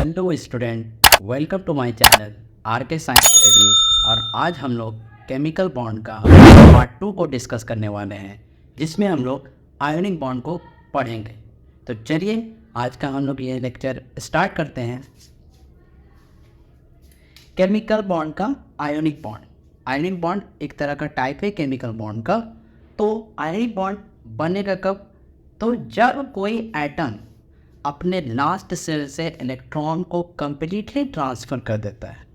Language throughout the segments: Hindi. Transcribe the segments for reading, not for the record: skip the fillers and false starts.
Hello student, welcome to my channel R K science academy. और आज हम लोग केमिकल बॉन्ड का पार्ट 2 को डिस्कस करने वाले हैं, जिसमें हम लोग आयोनिक बॉन्ड को पढ़ेंगे। तो चलिए आज का हम लोग ये लेक्चर स्टार्ट करते हैं। केमिकल बॉन्ड का आयोनिक बॉन्ड। आयोनिक बॉन्ड एक तरह का टाइप है केमिकल बॉन्ड का। तो आयोनिक बॉन्ड बनेगा कब? तो जब कोई एटम अपने लास्ट सेल से इलेक्ट्रॉन को कंप्लीटली ट्रांसफ़र कर देता है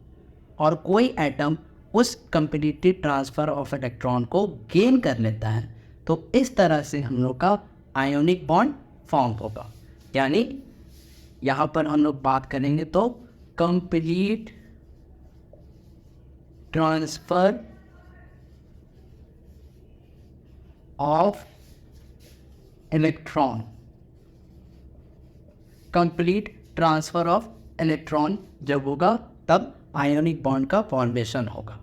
और कोई एटम उस कंप्लीटली ट्रांसफ़र ऑफ इलेक्ट्रॉन को गेन कर लेता है, तो इस तरह से हम लोग का आयोनिक बॉन्ड फॉर्म होगा। यानी यहाँ पर हम लोग बात करेंगे तो complete transfer of electron, complete transfer of electron जब होगा तब आयोनिक बॉन्ड का फॉर्मेशन होगा।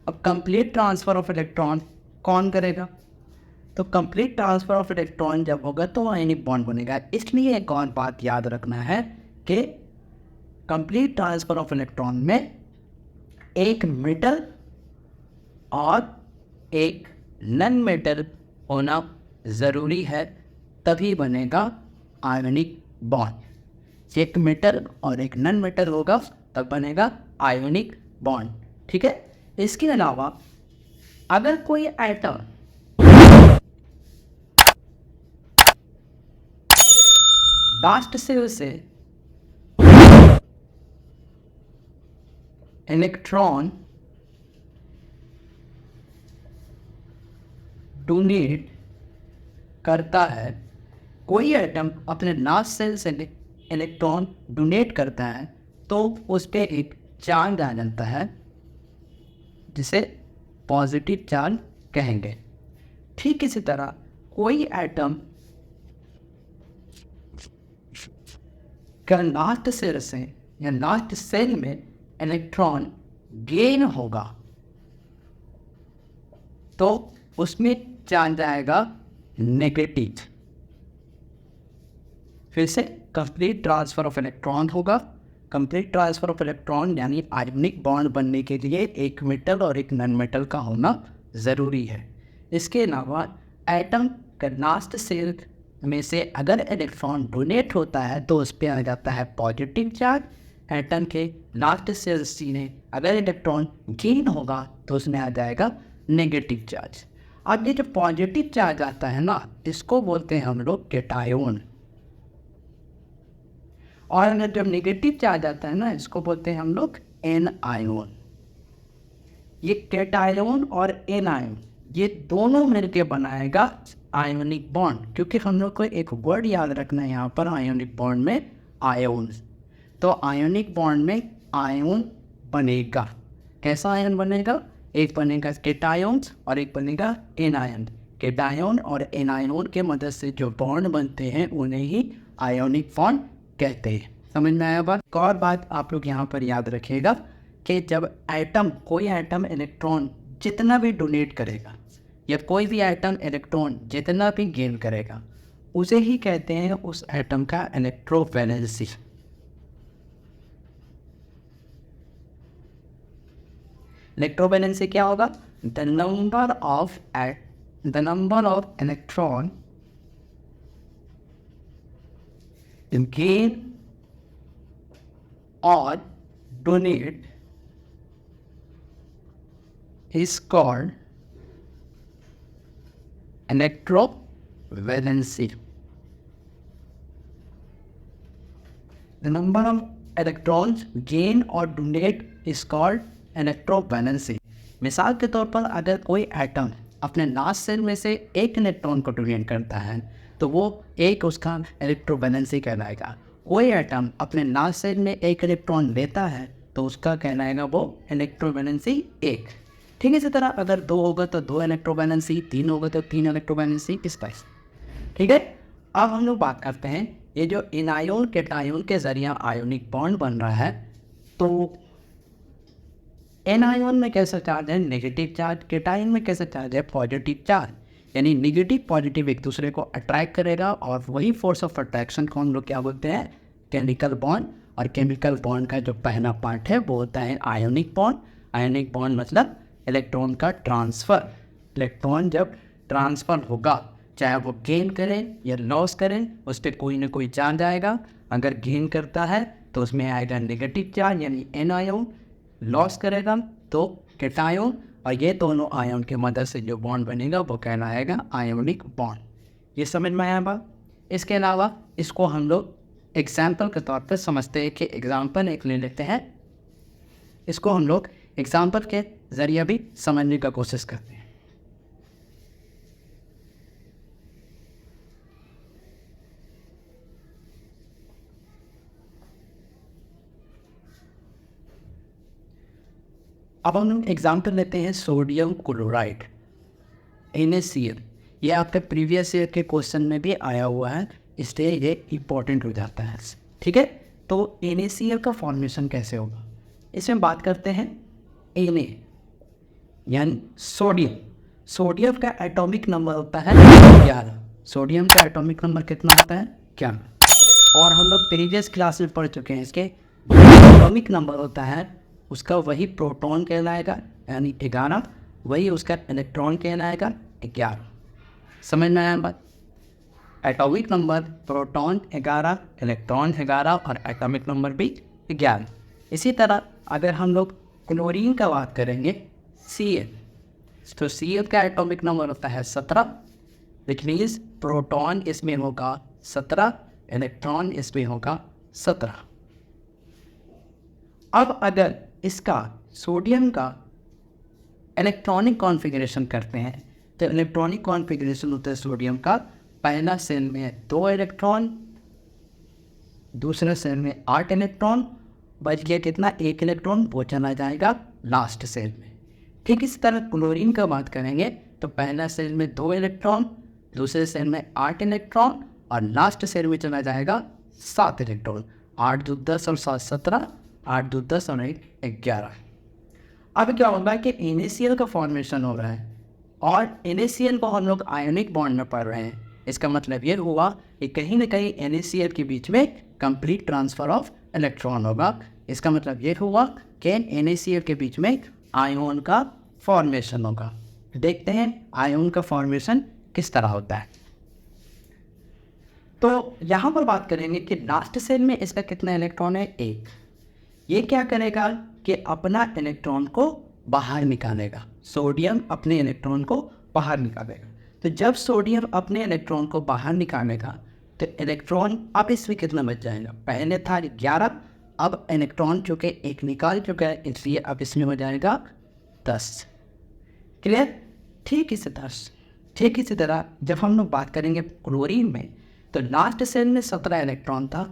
अब कंप्लीट ट्रांसफ़र ऑफ इलेक्ट्रॉन कौन करेगा? तो कंप्लीट ट्रांसफ़र ऑफ इलेक्ट्रॉन जब होगा तो आयोनिक बॉन्ड बनेगा। इसलिए एक और बात याद रखना है कि कंप्लीट ट्रांसफ़र ऑफ इलेक्ट्रॉन में एक मेटल और एक नॉन मेटल होना ज़रूरी है, तभी बनेगा आयोनिक बॉन्ड। एक मेटल और एक नॉन मेटल होगा तब बनेगा आयोनिक बॉन्ड। ठीक है। इसके अलावा अगर कोई एटम लास्ट सेल से इलेक्ट्रॉन डोनेट करता है, कोई एटम अपने लास्ट सेल से इलेक्ट्रॉन डोनेट करता है तो उस पर एक चार्ज आ जाता है जिसे पॉजिटिव चार्ज कहेंगे। ठीक इसी तरह कोई एटम का लास्ट सेल से या लास्ट सेल में इलेक्ट्रॉन गेन होगा तो उसमें चार्ज आएगा नेगेटिव। फिर से कंप्लीट ट्रांसफ़र ऑफ इलेक्ट्रॉन होगा। कंप्लीट ट्रांसफ़र ऑफ इलेक्ट्रॉन यानी आयोनिक बॉन्ड बनने के लिए एक मेटल और एक नॉन मेटल का होना ज़रूरी है। इसके अलावा एटम का लास्ट सेल में से अगर इलेक्ट्रॉन डोनेट होता है तो उस पर आ जाता है पॉजिटिव चार्ज। एटम के लास्ट सेल सी में अगर इलेक्ट्रॉन गेन होगा तो उसमें आ जाएगा नेगेटिव चार्ज। अब ये जो पॉजिटिव चार्ज आता है ना, इसको बोलते हैं हम लोग कैटायोन। और अगर जब नेगेटिव चार्ज आता है ना, इसको बोलते हैं हम लोग एनायोन। ये कैटायोन और एनायोन ये दोनों मिलके बनाएगा आयोनिक बॉन्ड। क्योंकि हम लोग को एक वर्ड याद रखना है यहाँ पर आयोनिक बॉन्ड में, आयोन। तो आयोनिक बॉन्ड में आयोन बनेगा। कैसा आयन बनेगा? एक बनेगा कैटायोन्स और एक बनेगा एनायन। कैटायोन और एनायोन के मदद से जो बॉन्ड बनते हैं उन्हें ही आयोनिक बॉन्ड कहते हैं। समझ में आया बात? एक और बात आप लोग यहाँ पर याद रखिएगा कि जब एटम कोई एटम इलेक्ट्रॉन जितना भी डोनेट करेगा या कोई भी एटम इलेक्ट्रॉन जितना भी गेन करेगा उसे ही कहते हैं उस एटम का इलेक्ट्रोवैलेंसी। इलेक्ट्रोवैलेंसी क्या होगा? The number of electron gain or donate is called electrovalency. The number of electrons gain or donate is called electrovalency. मिसाल के तौर पर अगर कोई एटम अपने लास्ट सेल में से एक इलेक्ट्रॉन को डोनेट करता है तो वो एक उसका इलेक्ट्रोवैलेंसी कहलाएगा। कोई एटम अपने लास्ट सेल में एक इलेक्ट्रॉन लेता है तो उसका कहलाएगा वो इलेक्ट्रोवैलेंसी एक। ठीक है। इसी तरह अगर 2 होगा तो 2 इलेक्ट्रोवैलेंसी, 3 होगा तो 3 इलेक्ट्रोवैलेंसी, इस टाइप। ठीक है। अब हम लोग बात करते हैं ये जो एनायोन कैटायोन के जरिए आयोनिक बॉन्ड बन रहा है, तो एनायोन में कैसा चार्ज है? Negative charge. कैटायोन में कैसा चार्ज है? Positive charge. यानी निगेटिव पॉजिटिव एक दूसरे को अट्रैक्ट करेगा और वही फोर्स ऑफ अट्रैक्शन को हम लोग क्या बोलते हैं? केमिकल बॉन्ड और केमिकल बॉन्ड का जो पहला पार्ट है वो होता है आयोनिक बॉन्ड। आयोनिक बॉन्ड मतलब इलेक्ट्रॉन का ट्रांसफ़र। इलेक्ट्रॉन जब ट्रांसफ़र होगा, चाहे वो गेन करें या लॉस करें, उस पर कोई ना कोई चार्ज आएगा। अगर गेन करता है तो उसमें आएगा नेगेटिव चार्ज यानी एन आयोन, लॉस करेगा तो कैटायोन, और ये दोनों आयन की मदद से जो बॉन्ड बनेगा वो कहलाएगा आयोनिक बॉन्ड। ये समझ में आया बात। इसके अलावा इसको हम लोग एग्जाम्पल के तौर पर समझते हैं कि एग्जाम्पल एक ले लेते हैं, इसको हम लोग एग्जाम्पल के ज़रिए भी समझने का कोशिश करते हैं। अब हम लोग एग्जाम्पल लेते हैं सोडियम क्लोराइड NaCl। ये आपके प्रीवियस ईयर के क्वेश्चन में भी आया हुआ है, इसलिए ये इम्पोर्टेंट हो जाता है। ठीक है, तो NaCl का फॉर्मेशन कैसे होगा, इसमें बात करते हैं। Na यानी सोडियम, सोडियम का एटॉमिक नंबर होता है 11। सोडियम का एटॉमिक नंबर कितना होता है? 11। और हम लोग प्रीवियस क्लास में पढ़ चुके हैं इसके एटॉमिक नंबर होता है उसका वही प्रोटॉन कहलाएगा यानी 11, वही उसका इलेक्ट्रॉन कहलाएगा 11। समझ में आया बात? एटॉमिक नंबर प्रोटॉन 11, इलेक्ट्रॉन 11 और एटॉमिक नंबर भी 11। इसी तरह अगर हम लोग क्लोरीन का बात करेंगे Cl, तो Cl का एटॉमिक नंबर होता है 17, विच मीन्स प्रोटॉन इसमें होगा 17, इलेक्ट्रॉन इसमें होगा 17। अब अगर इसका सोडियम का इलेक्ट्रॉनिक कॉन्फ़िगरेशन करते हैं तो इलेक्ट्रॉनिक कॉन्फ़िगरेशन होता है सोडियम का, पहला सेल में 2 इलेक्ट्रॉन, दूसरा सेल में 8 इलेक्ट्रॉन, बच गया कितना? 1 इलेक्ट्रॉन, वो चला जाएगा लास्ट सेल में। ठीक इसी तरह क्लोरीन का बात करेंगे तो पहला सेल में 2 इलेक्ट्रॉन, दूसरे सेल में 8 इलेक्ट्रॉन और लास्ट सेल में चला जाएगा 7 इलेक्ट्रॉन। 8 दूनी 10 और 7 17, 8 दूनी 10 और 1 11। अब क्या होगा कि NaCl का फॉर्मेशन हो रहा है और NaCl को हम लोग आयोनिक बॉन्ड में पढ़ रहे हैं। इसका मतलब ये हुआ कि कहीं ना कहीं NaCl के बीच में कंप्लीट ट्रांसफ़र ऑफ इलेक्ट्रॉन होगा। इसका मतलब ये हुआ कि NaCl के बीच में आयोन का फॉर्मेशन होगा। देखते हैं आयोन का फॉर्मेशन किस तरह होता है। तो यहाँ पर बात करेंगे कि लास्ट सेल में इसका कितना इलेक्ट्रॉन है? 1। ये क्या करेगा कि अपना इलेक्ट्रॉन को बाहर निकालेगा। सोडियम अपने इलेक्ट्रॉन को बाहर निकालेगा। तो जब सोडियम अपने इलेक्ट्रॉन को बाहर निकालेगा तो इलेक्ट्रॉन अब इसमें कितना बच जाएगा? पहले था 11, अब इलेक्ट्रॉन चूँकि 1 निकाल चुका है इसलिए अब इसमें हो जाएगा 10। क्लियर? ठीक इसी तरह जब हम लोग बात करेंगे क्लोरीन में तो लास्ट सेल में 17 इलेक्ट्रॉन था।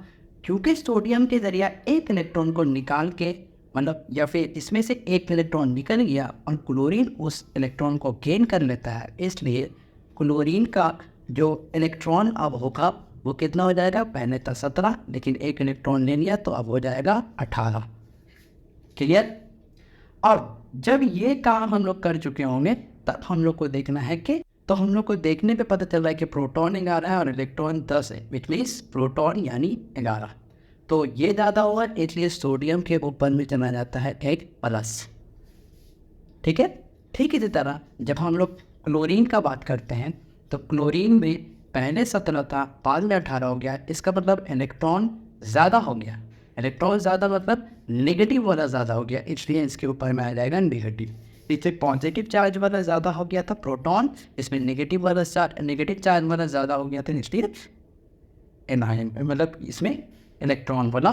क्योंकि सोडियम के ज़रिए 1 इलेक्ट्रॉन को निकाल के मतलब या फिर इसमें से 1 इलेक्ट्रॉन निकल गया और क्लोरीन उस इलेक्ट्रॉन को गेन कर लेता है, इसलिए क्लोरीन का जो इलेक्ट्रॉन अब होगा वो कितना हो जाएगा? पहले था 17 लेकिन 1 इलेक्ट्रॉन ले लिया तो अब हो जाएगा 18। क्लियर? अब जब ये काम हम लोग कर चुके होंगे तब हम लोग को देखना है कि तो हम लोग को देखने पे पता चल रहा है कि प्रोटॉन 11 है और इलेक्ट्रॉन 10 है, विच मीन्स प्रोटॉन यानी 11। तो ये ज़्यादा हुआ इसलिए सोडियम के ऊपर में चला जाता है एक प्लस। ठीक है, ठीक इसी तरह जब हम लोग क्लोरीन का बात करते हैं तो क्लोरीन में पहले 17 था, बाद में 18 हो गया। इसका मतलब इलेक्ट्रॉन ज़्यादा हो गया। इलेक्ट्रॉन ज़्यादा मतलब नेगेटिव वाला ज़्यादा हो गया, इसलिए इसके ऊपर में आ जाएगा नेगेटिव। इससे पॉजिटिव चार्ज वाला ज़्यादा हो गया था प्रोटॉन, इसमें नेगेटिव चार्ज वाला ज़्यादा हो गया था, इसलिए एनायन मतलब इसमें इलेक्ट्रॉन वाला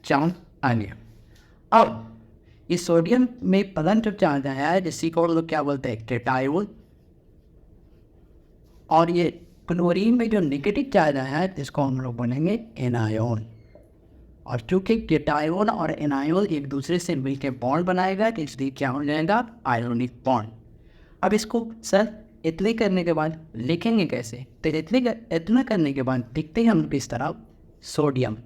चार्ज आ गया। अब इस सोडियम में पॉजिटिव चार्ज आया है जिसको को लोग क्या बोलते हैं? कैटायन। और ये क्लोरीन में जो नेगेटिव चार्ज आया है जिसको हम लोग बोलेंगे एनायन। और चूँकि कैटायन और एनायन एक दूसरे से मिलकर बॉन्ड बनाएगा तो इसलिए क्या हो जाएगा? Ionic bond. अब इसको सर इतने करने के बाद लिखेंगे कैसे? तो इतना करने के बाद लिखते हैं हम किस तरह? सोडियम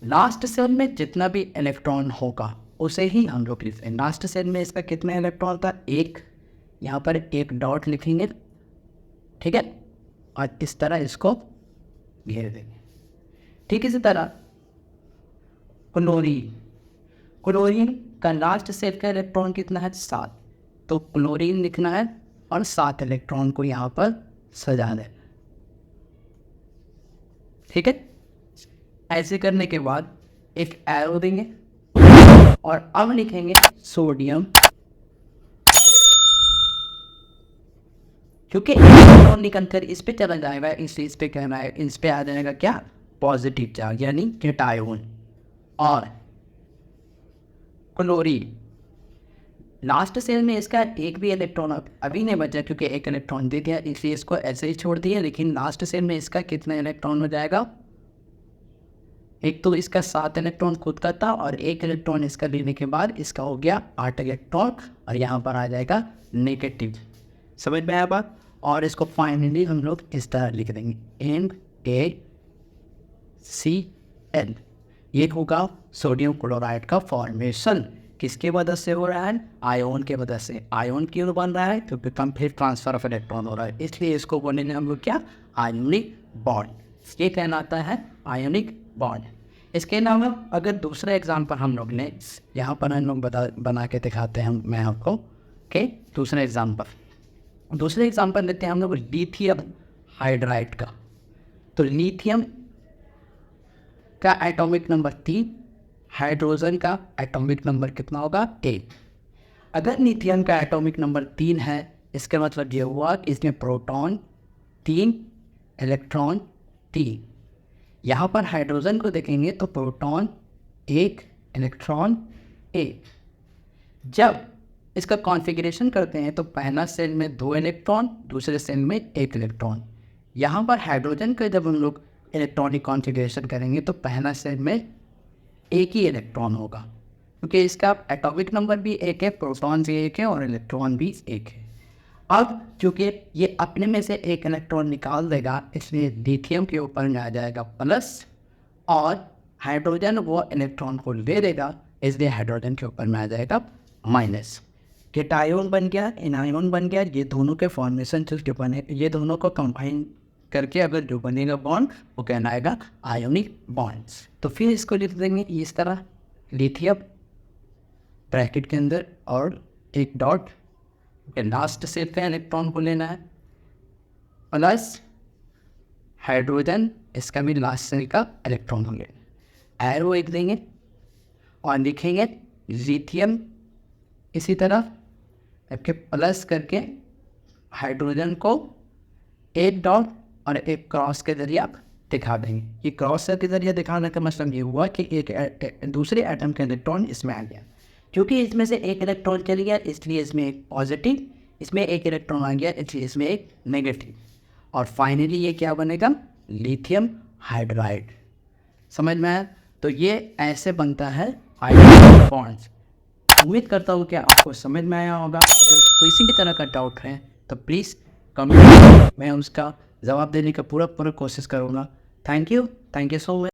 लास्ट सेल में जितना भी इलेक्ट्रॉन होगा उसे ही हम लोग लिखते हैं। लास्ट सेल में इसका कितना इलेक्ट्रॉन था? 1। यहाँ पर एक डॉट लिखेंगे, ठीक है, और इस तरह इसको घेर देंगे। ठीक इसी तरह क्लोरीन। क्लोरीन का लास्ट सेट का इलेक्ट्रॉन कितना है? 7। तो क्लोरीन लिखना है और 7 इलेक्ट्रॉन को यहाँ पर सजा देना। ठीक है, ऐसे करने के बाद एक एरो देंगे और अब लिखेंगे सोडियम, क्योंकि इलेक्ट्रॉन निकलकर इस पे चला जाएगा, इसलिए इस पे कहना है, इस पे आ जाएगा क्या? पॉजिटिव चार्ज, यानी कैटायन। और क्लोरीन लास्ट सेल में इसका एक भी इलेक्ट्रॉन अभी नहीं बचा, क्योंकि एक इलेक्ट्रॉन दे दिया, इसलिए इसको ऐसे ही छोड़ दिया। लेकिन लास्ट सेल में इसका कितना इलेक्ट्रॉन हो जाएगा? एक तो इसका 7 इलेक्ट्रॉन खुद का था और 1 इलेक्ट्रॉन इसका लेने के बाद इसका हो गया 8 इलेक्ट्रॉन, और यहाँ पर आ जाएगा नेगेटिव। समझ में आया बात? और इसको फाइनली हम लोग इस तरह लिख देंगे NaCl। ये होगा सोडियम क्लोराइड का फॉर्मेशन। किसके वजह से हो रहा है? आयोन के वजह से। आयोन क्यों बन रहा है? क्योंकि कंप्लीट ट्रांसफर ऑफ इलेक्ट्रॉन हो रहा है, इसलिए इसको बोलेंगे हम लोग क्या? Ionic bond. ये कहलाता है आयोनिक बॉन्ड। इसके अलावा अगर दूसरा एग्जाम्पल हम लोग ने यहाँ पर हम लोग बना के दिखाते हैं मैं आपको। ओके, दूसरा एग्जाम्पल लेते हैं हम लोग लिथियम हाइड्राइड का। तो लिथियम का एटॉमिक नंबर 3, हाइड्रोजन का एटॉमिक नंबर कितना होगा? 8। अगर लिथियम का एटॉमिक नंबर 3 है, इसका मतलब ये हुआ कि इसमें प्रोटॉन 3, इलेक्ट्रॉन 3। यहाँ पर हाइड्रोजन को देखेंगे तो प्रोटॉन 1, इलेक्ट्रॉन 1। जब इसका कॉन्फ़िगरेशन करते हैं तो पहला सेल में 2 इलेक्ट्रॉन, दूसरे सेल में 1 इलेक्ट्रॉन। यहाँ पर हाइड्रोजन का जब हम लोग इलेक्ट्रॉनिक कॉन्फ़िगरेशन करेंगे तो पहला सेल में 1 ही इलेक्ट्रॉन होगा, क्योंकि इसका एटॉमिक नंबर भी 1 है, प्रोटॉन भी 1 है और इलेक्ट्रॉन भी 1 है। अब चूँकि ये अपने में से 1 इलेक्ट्रॉन निकाल देगा, इसलिए लिथियम के ऊपर में आ जाएगा प्लस, और हाइड्रोजन वो इलेक्ट्रॉन को ले देगा, इसलिए हाइड्रोजन के ऊपर में आ जाएगा माइनस। कैटायन बन गया, एनायन बन गया। ये दोनों के फॉर्मेशन जो बने, ये दोनों को कंबाइन करके अगर जो बनेगा बॉन्ड वो कहलाएगा आयोनिक बॉन्ड्स। तो फिर इसको लिख देंगे इस तरह, लिथियम ब्रैकेट के अंदर और एक डॉट, लास्ट सेल का इलेक्ट्रॉन को लेना है, प्लस हाइड्रोजन, इसका भी लास्ट सेल का इलेक्ट्रॉन को लेना। एरो एक देंगे और लिखेंगे लिथियम इसी तरह आपके प्लस करके हाइड्रोजन को एक डॉट और एक क्रॉस के जरिए आप दिखा देंगे। ये क्रॉस के जरिए दिखाने का मतलब ये हुआ कि एक दूसरे एटम का इलेक्ट्रॉन इसमें आ गया। क्योंकि इसमें से 1 इलेक्ट्रॉन चल गया, इसलिए इसमें एक पॉजिटिव, इसमें 1 इलेक्ट्रॉन आ गया, इसलिए इसमें एक नेगेटिव। और फाइनली ये क्या बनेगा? Lithium hydride. समझ में आया? तो ये ऐसे बनता है हाइड्रोजन बॉन्ड्स। उम्मीद करता हूँ कि आपको समझ में आया होगा। अगर किसी भी तरह का डाउट है तो प्लीज़ कमेंट, मैं उसका जवाब देने का पूरा कोशिश करूँगा। Thank you so much.